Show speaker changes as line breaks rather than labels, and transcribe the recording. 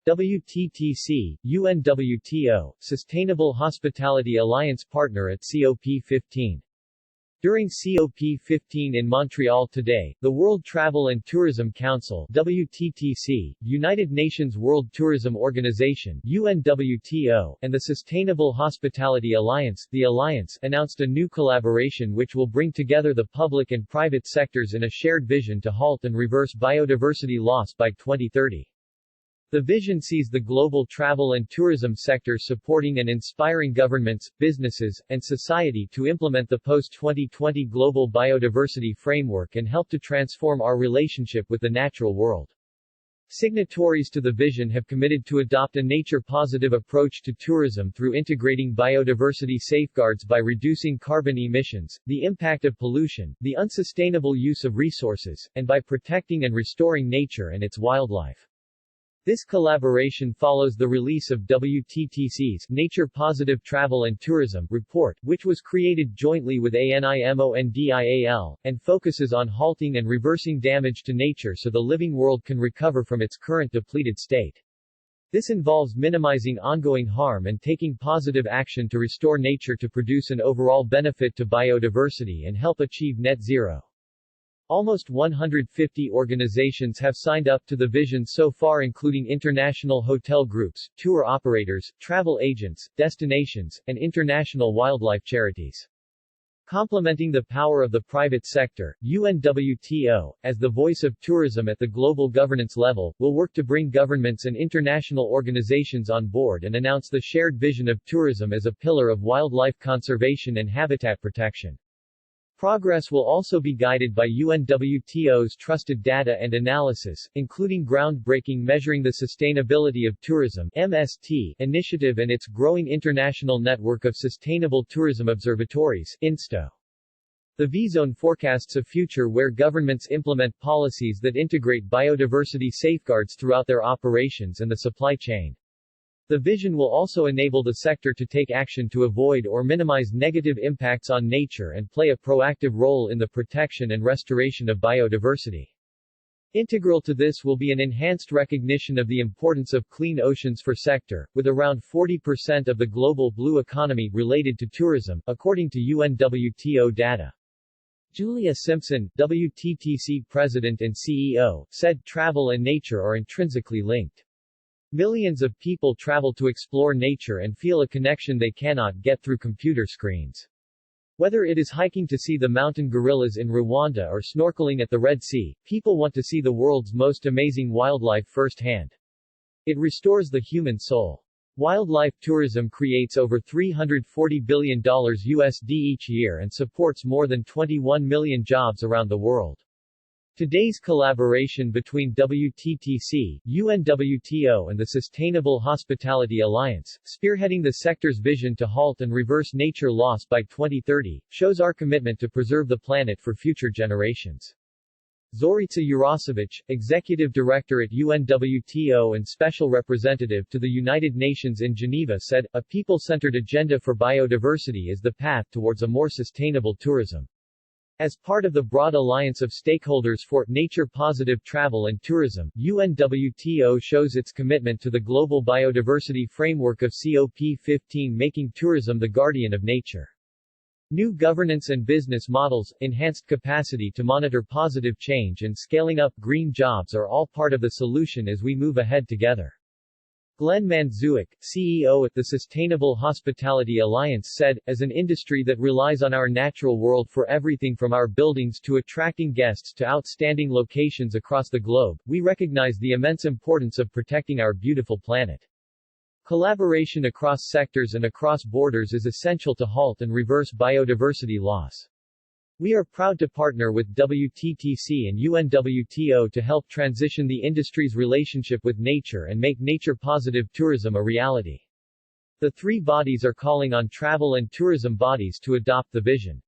WTTC, UNWTO, Sustainable Hospitality Alliance partner at COP15. During COP15 in Montreal today, the World Travel and Tourism Council WTTC, United Nations World Tourism Organization UNWTO, and the Sustainable Hospitality Alliance the Alliance announced a new collaboration which will bring together the public and private sectors in a shared vision to halt and reverse biodiversity loss by 2030. The vision sees the global travel and tourism sector supporting and inspiring governments, businesses, and society to implement the post-2020 global biodiversity framework and help to transform our relationship with the natural world. Signatories to the vision have committed to adopt a nature-positive approach to tourism through integrating biodiversity safeguards by reducing carbon emissions, the impact of pollution, the unsustainable use of resources, and by protecting and restoring nature and its wildlife. This collaboration follows the release of WTTC's Nature Positive Travel and Tourism report, which was created jointly with ANIMONDIAL, and focuses on halting and reversing damage to nature so the living world can recover from its current depleted state. This involves minimizing ongoing harm and taking positive action to restore nature to produce an overall benefit to biodiversity and help achieve net zero. Almost 150 organizations have signed up to the vision so far, including international hotel groups, tour operators, travel agents, destinations, and international wildlife charities. Complementing the power of the private sector, UNWTO, as the voice of tourism at the global governance level, will work to bring governments and international organizations on board and announce the shared vision of tourism as a pillar of wildlife conservation and habitat protection. Progress will also be guided by UNWTO's trusted data and analysis, including groundbreaking Measuring the Sustainability of Tourism (MST) initiative and its growing international network of sustainable tourism observatories (INSTO). The V-Zone forecasts a future where governments implement policies that integrate biodiversity safeguards throughout their operations and the supply chain. The vision will also enable the sector to take action to avoid or minimize negative impacts on nature and play a proactive role in the protection and restoration of biodiversity. Integral to this will be an enhanced recognition of the importance of clean oceans for sector, with around 40% of the global blue economy related to tourism, according to UNWTO data. Julia Simpson, WTTC President and CEO, said travel and nature are intrinsically linked. Millions of people travel to explore nature and feel a connection they cannot get through computer screens. Whether it is hiking to see the mountain gorillas in Rwanda or snorkeling at the Red Sea, people want to see the world's most amazing wildlife firsthand. It restores the human soul. Wildlife tourism creates over $340 billion USD each year and supports more than 21 million jobs around the world. Today's collaboration between WTTC, UNWTO and the Sustainable Hospitality Alliance, spearheading the sector's vision to halt and reverse nature loss by 2030, shows our commitment to preserve the planet for future generations. Zorica Jurasevich, Executive Director at UNWTO and Special Representative to the United Nations in Geneva said, "A people-centered agenda for biodiversity is the path towards a more sustainable tourism." As part of the broad alliance of stakeholders for nature-positive travel and tourism, UNWTO shows its commitment to the global biodiversity framework of COP15, making tourism the guardian of nature. New governance and business models, enhanced capacity to monitor positive change and scaling up green jobs are all part of the solution as we move ahead together. Glenn Manzuic, CEO at the Sustainable Hospitality Alliance said, "As an industry that relies on our natural world for everything from our buildings to attracting guests to outstanding locations across the globe, we recognize the immense importance of protecting our beautiful planet. Collaboration across sectors and across borders is essential to halt and reverse biodiversity loss. We are proud to partner with WTTC and UNWTO to help transition the industry's relationship with nature and make nature-positive tourism a reality." The three bodies are calling on travel and tourism bodies to adopt the vision.